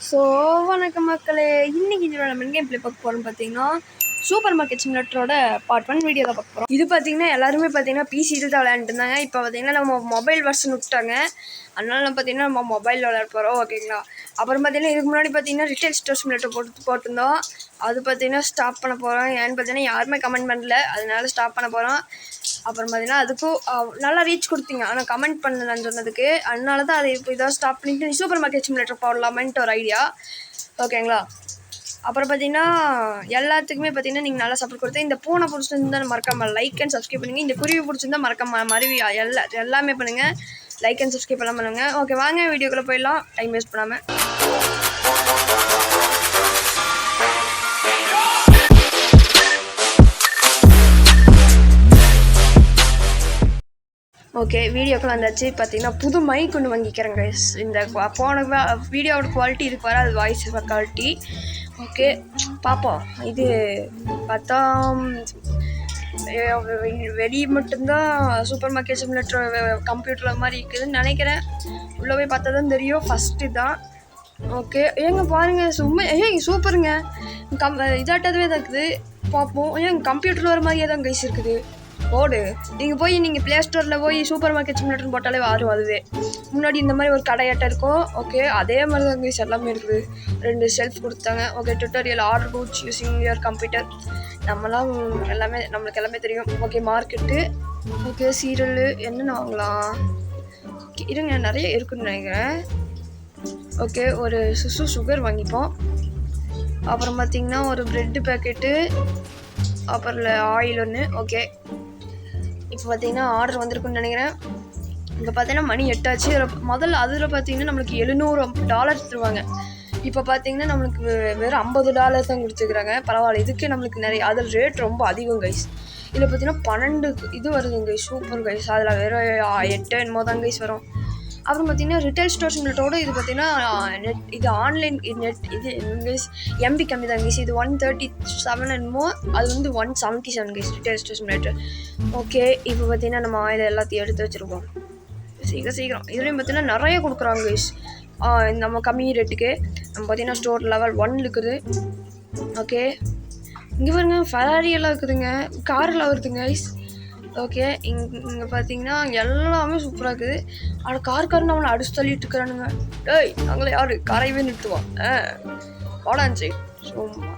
So வணக்கம் மக்களே, இன்றைக்கி இதோட நம்ம கேம் ப்ளே பார்க்க போகிறோம்னு பார்த்தீங்கன்னா சூப்பர் மார்க்கெட் சிமுலேட்டரோட பார்ட் 1 வீடியோ தான் பார்க்க போகிறோம். இது பார்த்தீங்கன்னா எல்லாருமே பார்த்தீங்கன்னா பிசியில் தான் விளையாண்டுருந்தாங்க. இப்போ பார்த்தீங்கன்னா நம்ம மொபைல் வெர்ஷன் விட்டாங்க. அதனால நம்ம பார்த்தீங்கன்னா நம்ம மொபைலில் விளையாட போகிறோம். ஓகேங்களா? அப்புறம் பார்த்தீங்கன்னா இதுக்கு முன்னாடி பார்த்தீங்கன்னா ரிட்டெயில் ஸ்டோர் சிமுலேட்டர் போட்டிருந்தோம். அது பார்த்தீங்கன்னா ஸ்டாப் பண்ண போகிறோம். ஏன்னு பார்த்தீங்கன்னா யாருமே கமெண்ட் பண்ணல, அதனால ஸ்டாப் பண்ண போகிறோம். அப்புறம் பார்த்தீங்கன்னா அதுக்கும் நல்லா ரீச் கொடுத்தீங்க, ஆனால் கமெண்ட் பண்ணலன்னு சொன்னதுக்கு. அதனால தான் அதை இப்போ இதாக ஸ்டாப் பண்ணிவிட்டு சூப்பர் மார்க்கெட் சிமுலேட்டர் போடலாமேன்ட்டு ஒரு ஐடியா. ஓகேங்களா? அப்புறம் பார்த்தீங்கன்னா எல்லாத்துக்குமே பார்த்தீங்கன்னா நீங்கள் நல்லா சப்போர்ட் கொடுத்து, இந்த பூனை பிடிச்சிருந்தா மறக்காமல் லைக் அண்ட் சப்ஸ்கிரைப் பண்ணுங்கள். இந்த குருவி பிடிச்சிருந்தா மறக்காமல் மருவி எல்லாமே பண்ணுங்கள். லைக் அண்ட் சப்ஸ்கிரைப் எல்லாம் பண்ணுங்கள். ஓகே, வாங்க வீடியோக்குள்ளே போயிடலாம் டைம் வேஸ்ட் பண்ணாமல். ஓகே, வீடியோக்குள்ள வந்தாச்சு. பார்த்தீங்கன்னா புது மைக் ஒன்று வாங்கிக்கிறேன் கைஸ். இந்த போன வீடியோவோட குவாலிட்டி இதுக்கு வர, அது வாய்ஸ் குவாலிட்டி. ஓகே, பார்ப்போம். இது பார்த்தா வெளியே மட்டும்தான் சூப்பர் மார்க்கெட் சிமுலேட்டர் கம்ப்யூட்டர் மாதிரி இருக்குதுன்னு நினைக்கிறேன். உள்ளே போய் பார்த்தா தான் தெரியும். ஃபஸ்ட்டு தான். ஓகே, ஏங்க பாருங்கள், சும்மா சூப்பருங்க. இதாட்டதுவே தான் இருக்குது. பார்ப்போம். கம்ப்யூட்டரில் வர மாதிரியே தான் கைஸ் இருக்குது. போடு, நீங்கள் ப்ளே ஸ்டோரில் போய் சூப்பர் மார்க்கெட் சிமுலேட்டர் போட்டாலே வரும். அதுவே முன்னாடி இந்த மாதிரி ஒரு கடையாட்டம் இருக்கும். ஓகே, அதே மாதிரி தான் கைஸ் எல்லாமே இருக்குது. 2 ஷெல்ஃப் கொடுத்தாங்க. Okay, tutorial order roots using your computer. நம்மளுக்கு எல்லாமே தெரியும். Okay, market. ஓகே, சீரியல் என்னென்ன வாங்கலாம்? இருங்க, நிறைய இருக்குன்னு நினைக்கிறேன். ஓகே, ஒரு சுகர் வாங்கிப்போம். அப்புறம் பார்த்திங்கன்னா ஒரு ப்ரெட்டு பேக்கெட்டு, அப்புறம் ஆயில் ஒன்று. ஓகே, இப்போ பார்த்தீங்கன்னா ஆர்டர் வந்திருக்குன்னு நினைக்கிறேன். இப்போ பார்த்தீங்கன்னா மணி 8 ஆச்சு. முதல்ல அதில் பார்த்தீங்கன்னா நம்மளுக்கு $700 தருவாங்க. இப்போ பார்த்தீங்கன்னா நம்மளுக்கு வெறும் $50 தான் கொடுத்துருக்குறாங்க. பரவாயில்ல, இதுக்கு நம்மளுக்கு நிறைய, அதில் ரேட் ரொம்ப அதிகம் கைஸ். இதில் பார்த்தீங்கன்னா 12 இது வருதுங்க கைஸ். Super guys. அதில் வெறும் 8 என்னமோ தான் கைஸ் வரும். அப்புறம் பார்த்தீங்கன்னா ரிட்டெயில் ஸ்டோர் சிமுலேட்டரோட இது பார்த்தீங்கன்னா இது ஆன்லைன் நெட் இது கைஸ் எம்பி கம்மி தான் கைஸ். இது 137 என்னமோ, அது வந்து 177 guys retail store simulator. Okay, இப்போ பார்த்தீங்கன்னா நம்ம ஆயில் எல்லாத்தையும் எடுத்து வச்சுருக்கோம். சீக்கிரம் இதுலேயும் பார்த்தீங்கன்னா நிறைய கொடுக்குறாங்க கைஸ். நம்ம கம்மி ரேட்டுக்கு. நம்ம பார்த்தீங்கன்னா ஸ்டோர் லெவல் 1 இருக்குது. ஓகே, இங்கே பாருங்க, ஃபெராரி எல்லாம் இருக்குதுங்க, காரெல்லாம் வருதுங்க கைஸ். ஓகே, இங்கே பார்த்தீங்கன்னா எல்லாமே சூப்பராக இருக்குது. ஆனால் கார் நம்மளை அடிச்சு தள்ளிட்டு இருக்கிறானுங்க. டேய், நாங்களே யார் காரையவே நிறுத்துவோம் வாடான்ச்சு சும்மா.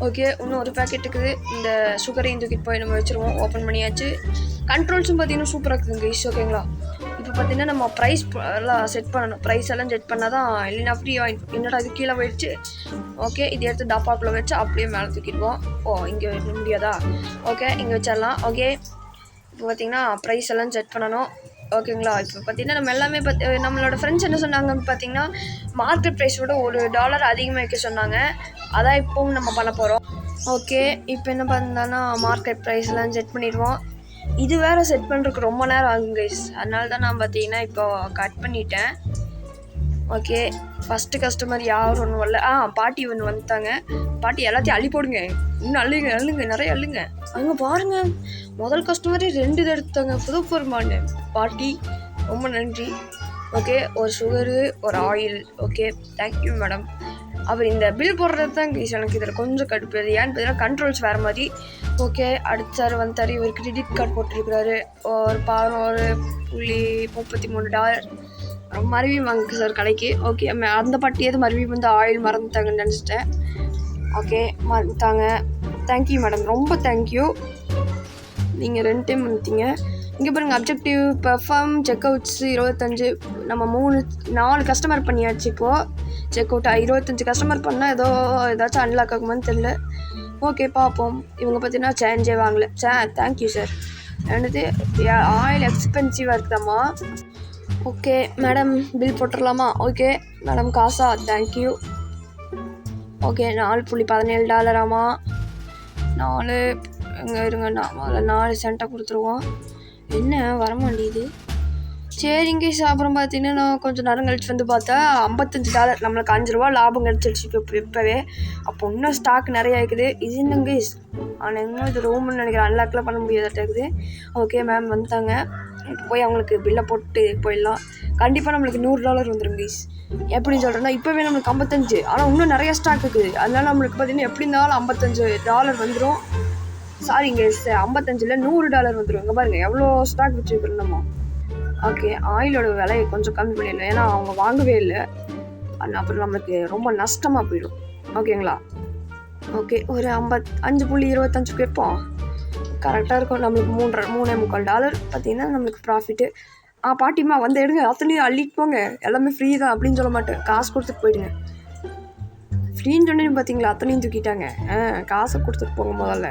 ஓகே, இன்னும் ஒரு பேக்கெட் இருக்குது. இந்த சுகரையும் தூக்கிட்டு போய் நம்ம வச்சுருவோம். ஓப்பன் பண்ணியாச்சு. கண்ட்ரோல்ஸும் பார்த்தீங்கன்னா சூப்பராக இருக்குதுங்க கைஸ். ஓகேங்களா? இப்போ பார்த்தீங்கன்னா நம்ம ப்ரைஸ் எல்லாம் செட் பண்ணணும். ப்ரைஸ் எல்லாம் செட் பண்ணால் தான், இல்லைன்னா ஃப்ரீ வாங்கி. என்னடா இது கீழே போயிடுச்சு. ஓகே, இது எடுத்து டப்பாக்குள்ளே வச்சு அப்படியே மேலே தூக்கிடுவோம். இங்கே முடியாதா? ஓகே, இங்கே வச்சிடலாம். ஓகே, இப்போ பார்த்தீங்கன்னா ப்ரைஸ் எல்லாம் செட் பண்ணணும். ஓகேங்களா? இப்போ பார்த்தீங்கன்னா நம்ம எல்லாமே நம்மளோட ஃப்ரெண்ட்ஸ் என்ன சொன்னாங்கன்னு பார்த்தீங்கன்னா மார்க்கெட் ப்ரைஸோட $1 அதிகமாக வைக்க சொன்னாங்க. அதான் இப்போவும் நம்ம பண்ண போகிறோம். ஓகே, இப்போ என்ன பண்ணான்னா மார்க்கெட் ப்ரைஸ் எல்லாம் செட் பண்ணிடுவோம். இது வேறு செட் பண்ணுறதுக்கு ரொம்ப நேரம் ஆகும் கைஸ். அதனால தான் நான் பார்த்தீங்கன்னா இப்போ கட் பண்ணிட்டேன். ஓகே, ஃபஸ்ட்டு கஸ்டமர் யாரும் ஒன்றும் வரல. பாட்டி ஒன்று வந்துட்டாங்க. பாட்டி எல்லாத்தையும் அள்ளி போடுங்க. இன்னும் அள்ளுங்க நிறைய அள்ளுங்க. அங்கே பாருங்கள், முதல் கஸ்டமரே 2 இது எடுத்தாங்க. புதுப்பொருமான்னு பாட்டி, ரொம்ப நன்றி. ஓகே, ஒரு சுகரு, ஒரு ஆயில். Okay, thank you madam. அப்புறம் இந்த பில் போடுறது தான் கைஸ் எனக்கு இதில் கொஞ்சம் கடுப்பு. ஏன்னு பார்த்தீங்கன்னா கண்ட்ரோல்ஸ் வேறு மாதிரி. ஓகே, அடுத்தார் வந்துட்டார். இவர் கிரெடிட் கார்டு போட்டிருக்கிறாரு. ஒரு $16.33 மறுபடியும் வாங்க சார் கடைக்கு. ஓகே, அந்த பாட்டியாவது மறுபடியும் வந்து ஆயில் மறந்துட்டாங்கன்னு நினச்சிட்டேன். ஓகே, மறந்துட்டாங்க. தேங்க்யூ மேடம், ரொம்ப தேங்க்யூ. நீங்கள் 2 டைம் வந்துட்டீங்க. இங்கே பாருங்கள், அப்ஜெக்டிவ் பெர்ஃபார்ம் செக் அவுட்ஸ் 25. நம்ம 4 கஸ்டமர் பண்ணியாச்சு. இப்போது செக் அவுட் 25 கஸ்டமர் பண்ணால் ஏதாச்சும் அன்லாக் ஆகுமான்னு தெரில. ஓகே, பார்ப்போம். இவங்க பார்த்தீங்கன்னா சேஞ்சே வாங்கலை. Thank you sir. என்னது ஆயில் எக்ஸ்பென்சிவாக இருக்குதாம்மா. ஓகே மேடம், பில் போட்டுடலாமா? ஓகே மேடம், காசா? தேங்க்யூ. ஓகே, $4.17 4 இங்கே இருங்க. நான் 4 சென்ட்டாக கொடுத்துருவோம். என்ன வரமாட்டேங்குது? சரிங்க சார். அப்புறம் பார்த்தீங்கன்னா நான் கொஞ்சம் நேரம் கழிச்சு வந்து பார்த்தா $55 நம்மளுக்கு $5 லாபம் கிடச்சிருச்சு இப்போவே. அப்போ இன்னும் ஸ்டாக் நிறையா இருக்குது. இது என்னங்க ஆனால் இன்னும் இது ரூம்னு நினைக்கிறேன். அன்லாக்லாம் பண்ண முடியாதாட்ட இருக்குது. ஓகே மேம் வந்துட்டாங்க. இப்போ போய் அவங்களுக்கு பில்லை போட்டு போயிடலாம். கண்டிப்பாக நம்மளுக்கு $100 வந்துடும் கைஸ். எப்படின்னு சொல்கிறேன்னா இப்போவே நம்மளுக்கு 55, ஆனால் இன்னும் நிறையா ஸ்டாக் இருக்குது. அதனால நம்மளுக்கு பார்த்தீங்கன்னா எப்படி இருந்தாலும் $55 வந்துடும். சாரிங்க, 55 $100 வந்துடும். இங்கே பாருங்கள் எவ்வளோ ஸ்டாக் வச்சுருக்கிறோம் நம்ம. ஓகே, ஆயிலோட விலையை கொஞ்சம் கம்மி பண்ணிடலாம், ஏன்னா அவங்க வாங்கவே இல்லை. அப்புறம் நம்மளுக்கு ரொம்ப நஷ்டமாக போயிடும். ஓகேங்களா? ஓகே, ஒரு 5.25 கேட்போம். கரெக்டாக இருக்கும். நம்மளுக்கு $3.25 பார்த்தீங்கன்னா நம்மளுக்கு ப்ராஃபிட்டு. பாட்டிம்மா வந்து எடுங்க, அத்தனையும் அள்ளிட்டு போங்க, எல்லாமே ஃப்ரீ தான் அப்படின்னு சொல்ல மாட்டேன். காசு கொடுத்துட்டு போயிடுங்க. ஃப்ரீன்னு சொன்னேன்னு பார்த்தீங்களா, அத்தனையும் தூக்கிட்டாங்க. காசை கொடுத்துட்டு போங்க. முதல்ல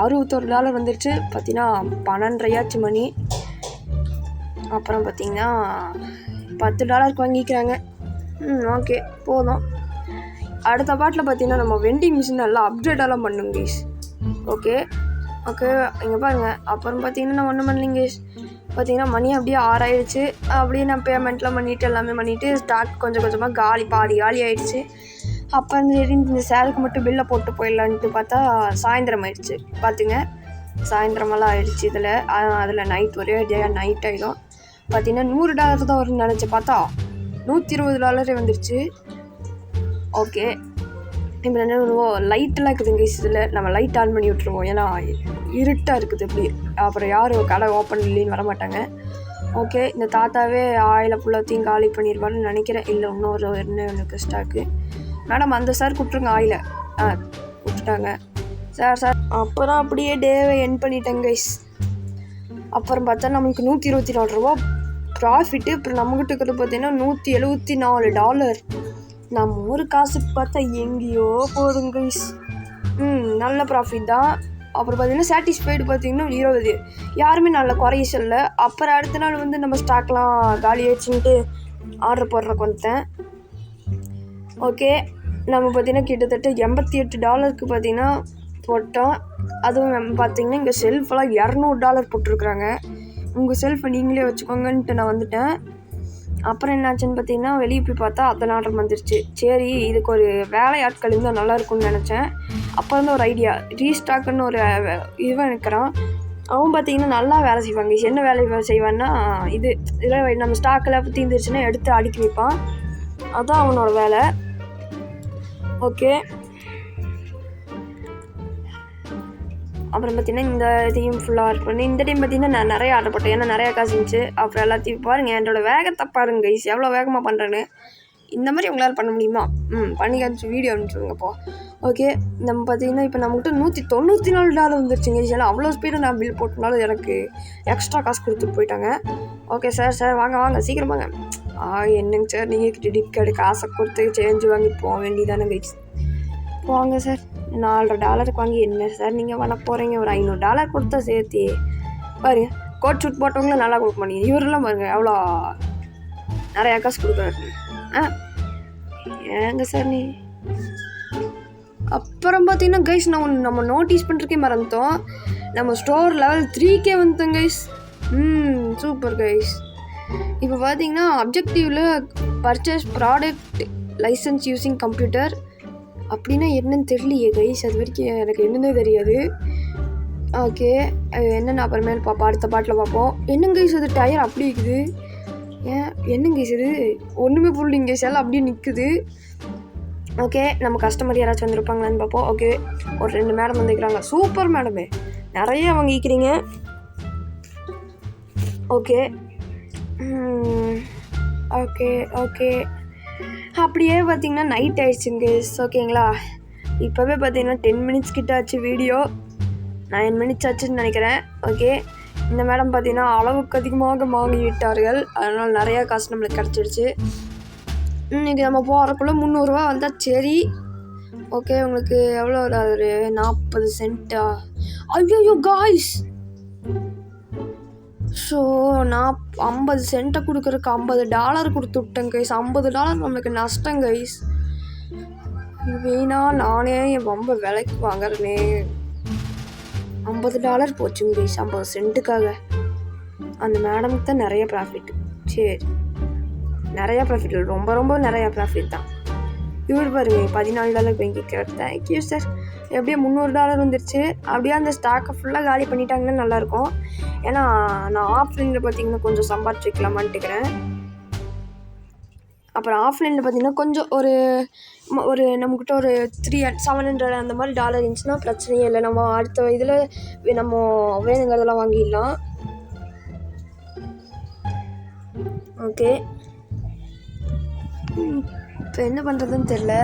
$61 வந்துருச்சு. பார்த்தீங்கன்னா 12:30 மணி. அப்புறம் பார்த்தீங்கன்னா $10 வாங்கிக்கிறாங்க. ஓகே போதும். அடுத்த பாட்டில் பார்த்தீங்கன்னா நம்ம வெண்டிங் மிஷின் நல்லா அப்டேட்டெல்லாம் பண்ணுங்க கைஸ். ஓகே ஓகே, இங்கே பாருங்கள். அப்புறம் பார்த்தீங்கன்னா நான் ஒன்றும் பண்ணலைங்க கைஸ். பார்த்தீங்கன்னா மணி அப்படியே 6 ஆயிடுச்சு. அப்படியே நான் பேமெண்ட்லாம் பண்ணிவிட்டு எல்லாமே பண்ணிவிட்டு ஸ்டாக் கொஞ்சம் கொஞ்சமாக பாதி காலி ஆகிடுச்சு. அப்போ இந்த சேருக்கு மட்டும் பில்லை போட்டு போயிடலான்ட்டு பார்த்தா சாயந்தரம் ஆயிடுச்சு. பார்த்துங்க, சாயந்தரமெல்லாம் ஆயிடுச்சு. அதில் நைட் ஒரே நைட் ஆகிடும். பார்த்தீங்கன்னா $100 தான் வரும்னு நினச்சி பார்த்தா $120 வந்துருச்சு. ஓகே, இப்போ என்ன பண்ணுவோம், லைட்டெல்லாம் இருக்குதுங்க இதில். நம்ம லைட் ஆன் பண்ணி விட்டுருவோம், ஏன்னா இருட்டாக இருக்குது இப்படி. அப்புறம் யாரும் கடை ஓப்பன் இல்லைன்னு வரமாட்டாங்க. ஓகே, இந்த தாத்தாவே ஆயில ஃபுல்லாத்தையும் காலி பண்ணிடுவாருன்னு நினைக்கிறேன். இல்லை இன்னும் எனக்கு ஸ்டாக்கு. மேடம் அந்த சார் கொடுத்துருங்க ஆயில. கொடுத்துட்டாங்க சார். அப்புறம் அப்படியே டேவை என் பண்ணிட்டேங்க கைஸ். அப்புறம் பார்த்தா நம்மளுக்கு $124 ப்ராஃபிட்டு. அப்புறம் நம்மகிட்ட இருக்கிறது பார்த்தீங்கன்னா $174. நம்ம ஒரு காசுக்கு பார்த்தா எங்கேயோ போதுங்க கைஸ். நல்ல ப்ராஃபிட் தான். அப்புறம் பார்த்தீங்கன்னா சாட்டிஸ்ஃபைடு பார்த்தீங்கன்னா 20. யாருமே நல்ல குறைய சொல்ல. அப்புறம் அடுத்த நாள் வந்து நம்ம ஸ்டாக்லாம் காலி ஆயிடுச்சுன்ட்டு ஆர்டர் போடுறக்கு வந்துட்டேன். ஓகே, நம்ம பார்த்தீங்கன்னா கிட்டத்தட்ட $88 பார்த்தீங்கன்னா போட்டோம். அதுவும் பார்த்தீங்கன்னா இங்கே செல்ஃபெல்லாம் $200 போட்டிருக்குறாங்க. உங்கள் செல்ஃபை நீங்களே வச்சுக்கோங்கன்ட்டு நான் வந்துட்டேன். அப்புறம் என்னாச்சுன்னு பார்த்தீங்கன்னா வெளியே போய் பார்த்தா அத்தனை ஆர்டர் வந்துருச்சு. சரி, இதுக்கு ஒரு வேலையாட்கள் இருந்தால் நல்லாயிருக்கும்னு நினச்சேன். அப்போ வந்து ஒரு ஐடியா, ரீஸ்டாக்குன்னு ஒரு இவன் இருக்கிறான். அவன் பார்த்தீங்கன்னா நல்லா வேலை செய்வாங்க. என்ன வேலை செய்வான்னா இதில் நம்ம ஸ்டாக்கில் தீர்ந்துருச்சுன்னா எடுத்து அடுக்கி வைப்பான். அதுதான் அவனோட வேலை. ஓகே, அப்புறம் பார்த்தீங்கன்னா இந்த இதையும் ஃபுல்லாக ஆர்டர் பண்ணி இந்த டைம் பார்த்தீங்கன்னா நான் நிறைய ஆர்டர் போட்டேன், ஏன்னா நிறையா காசு இருந்துச்சு. அப்புறம் எல்லாத்தையும் பாருங்கள், என்னோட வேகத்தை பாருங்க கைஸ், எவ்வளோ வேகமாக பண்ணுறேன்னு. இந்த மாதிரி உங்களால் பண்ண முடியுமா? பண்ணி காமிச்சு வீடியோ அனுப்பிச்சுருங்கப்போ. ஓகே, நம்ம பார்த்தீங்கன்னா இப்போ நம்மகிட்ட $194 வந்துருச்சுங்க. ஏன்னா அவ்வளோ ஸ்பீடாக நான் பில் போட்டனால எனக்கு எக்ஸ்ட்ரா காசு கொடுத்துட்டு போயிட்டாங்க. ஓகே சார் வாங்க சீக்கிரம் வாங்க. என்னங்க சார், நீங்கள் கிரெடிட் கார்டு காசை கொடுத்து சேஞ்சு வாங்கிட்டு போக வேண்டியதானே கைஸ். போங்க சார், $4 வாங்கி என்ன சார் நீங்கள் பண்ண போகிறீங்க? ஒரு $500 கொடுத்தா சேர்த்தி பாருங்க. கோட் ஷூட் போட்டவங்களும் நல்லா கொடுக்க மாட்டேங்குது. இவரெல்லாம் பாருங்க எவ்வளோ நிறையா காசு கொடுக்குறாரு. ஏங்க சார் நீ. அப்புறம் பார்த்தீங்கன்னா கைஸ் நம்ம நோட்டீஸ் பண்ணுறக்கே மறந்துட்டோம். நம்ம ஸ்டோர் லெவல் 3K வந்துட்டோம் கைஸ். Super guys. இப்போ பார்த்தீங்கன்னா அப்ஜெக்டிவில் purchase product license using computer அப்படின்னா என்னன்னு தெரியலையே கைஸ். அது வரைக்கும் எனக்கு என்னன்னே தெரியாது. ஓகே, என்னென்ன அப்புறமேல் பார்ப்போம், அடுத்த பாட்டில் பார்ப்போம். என்னங்க கைஸ் அது டயர் அப்படி இருக்குது? என்னங்க கைஸ் இது ஒன்றுமே புரியலைங்க கைஸ், எல்லாம் அப்படியே நிற்குது. ஓகே, நம்ம கஸ்டமர் யாராச்சும் வந்துருப்பாங்களான்னு பார்ப்போம். ஓகே, ஒரு 2 மேடம் வந்துக்கிறாங்க. சூப்பர் மேடமே, நிறைய வாங்கிக்கிறீங்க. ஓகே ஓகே ஓகே அப்படியே பார்த்தீங்கன்னா நைட் ஆயிடுச்சுங்க. ஓகேங்களா, இப்போவே பார்த்தீங்கன்னா 10 மினிட்ஸ் கிட்ட ஆச்சு. வீடியோ 9 மினிட்ஸ் ஆச்சுன்னு நினைக்கிறேன். ஓகே, இந்த மேடம் பார்த்தீங்கன்னா அளவுக்கு அதிகமாக வாங்கி விட்டார்கள். அதனால் நிறையா காசு நம்மளுக்கு கிடச்சிடுச்சு. இன்றைக்கி நம்ம போகிறக்குள்ளே $300 வந்தால் சரி. ஓகே, உங்களுக்கு எவ்வளோ ஒரு 40 சென்ட்டா? ஐயோ காய்ஸ், ஸோ நான் 50 சென்ட்டை கொடுக்குறக்கு $50 கொடுத்து விட்டேன் கைஸ். $50 நம்மளுக்கு நஷ்டம் கைஸ். வீணா நானே ரொம்ப விலைக்கு வாங்குறேனே. $50 போச்சுங்க கைஸ் 50 சென்ட்டுக்காக. அந்த மேடமுக்கு தான் நிறைய ப்ராஃபிட். சரி, நிறையா ப்ராஃபிட், ரொம்ப ரொம்ப நிறையா ப்ராஃபிட் தான். இவர் பாருங்க $14 வாங்கிக்கிறேன். Thank you sir. எப்படியே $300 வந்துருச்சு. அப்படியே அந்த ஸ்டாக்கை ஃபுல்லாக காலி பண்ணிட்டாங்கன்னா நல்லாயிருக்கும். ஏன்னா நான் ஆஃப்லைனில் பார்த்தீங்கன்னா கொஞ்சம் சம்பாதிச்சு வைக்கலாமான்ட்டுக்கிறேன். அப்புறம் ஆஃப்லைனில் பார்த்தீங்கன்னா கொஞ்சம் ஒரு நம்மக்கிட்ட ஒரு 700 அந்த மாதிரி டாலர் இருந்துச்சுன்னா பிரச்சனையே இல்லை. நம்ம அடுத்த இதில் நம்ம வேணுங்கிறதெல்லாம் வாங்கிடலாம். ஓகே, இப்போ என்ன பண்ணுறதுன்னு தெரில.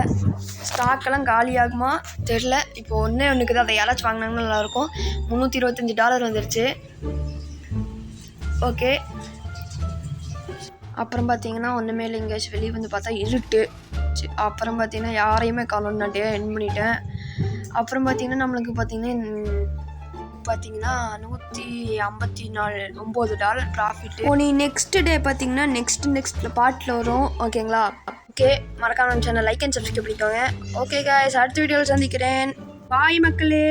ஸ்டாக்கெல்லாம் காலி ஆகுமா தெரில. இப்போ ஒன்றுக்கு தான், அதை யாராச்சும் வாங்கினாங்கன்னா நல்லாயிருக்கும். $325 வந்துருச்சு. ஓகே, அப்புறம் பார்த்தீங்கன்னா ஒன்றுமே இல்லை. எங்கேயாச்சும் வெளியே வந்து பார்த்தா இருட்டு. அப்புறம் பார்த்தீங்கன்னா யாரையுமே காணோம். நான் டே என் பண்ணிட்டேன். அப்புறம் பார்த்தீங்கன்னா நம்மளுக்கு பார்த்தீங்கன்னா $154 ப்ராஃபிட்டு. நீ நெக்ஸ்ட் டே பார்த்தீங்கன்னா நெக்ஸ்ட் பார்ட்டில் வரும். ஓகேங்களா? ஓகே, மறக்காம சேனல் லைக் அண்ட் சப்ஸ்கிரைப் பண்ணிக்கோங்க. ஓகே காய்ஸ், அடுத்த வீடியோவில் சந்திக்கிறேன். பாய் மக்களே.